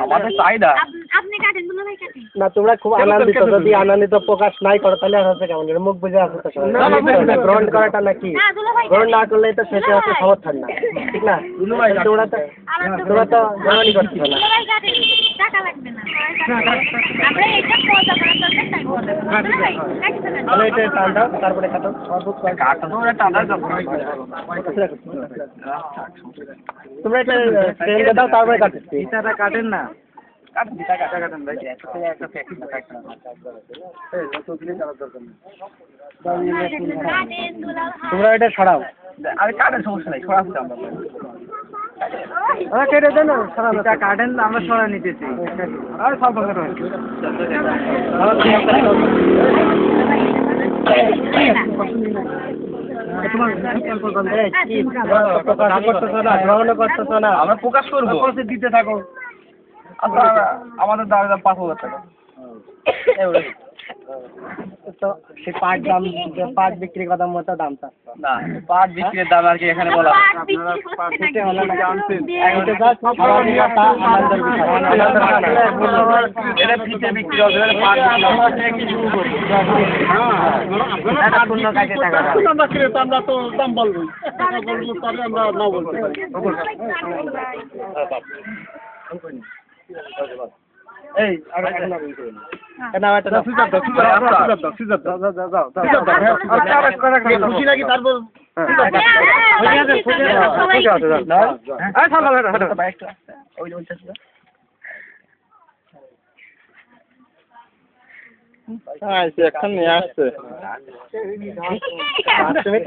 আমাদের চাহিদা। আপনি কাটেন বলে ভাই কাটেন না তোমরা খুব আনন্দিত, যদি আনন্দিত প্রকাশ নাই করো তাহলে আর হচ্ছে কেমন মুখ বুঝে আসো তো গ্রহণ করাটা নাকি গ্রহণ না করলে তো সেটা হচ্ছে সমর্থন না, ঠিক না? তোমরা তো গ্রহণই করছো না। ভাই কাটেন টাকা লাগবে না আমরা এটা মজা করার জন্য টাইম বলে ভাই কাটতে না তাহলে এটা টান দাও, তারপরে কাটো। তোমরা এটা ট্রেন দাও তারপরে কাটছি। কাটেন না। তোমরা এটা ছড়াও। আরে কাটেন, সমস্যা নাই, ছড়াচ্ছি আমরা। কেটে দেন ছড়ানো। কাটেন, আমরা ছড়া নিতেছি। আরে সব বন্ধ করে আমরা প্রকাশ করবো, দিতে থাকো। আমাদের দাম 5,000 টাকা। তো সে পাট দাম, পাট বিক্রি করার মতো দামটা না, পাট বিক্রির দাম আর কি এখানে বলা এটা ফিতে বিক্রি হবে, পাট শূন্য কাজে টাকা আমরা তো দাম বলবো, তবে আমরা না বলতে পারি। এই আর কেন এটা খুশি নাকি তারপর এখন নিয়ে আসছে তুমি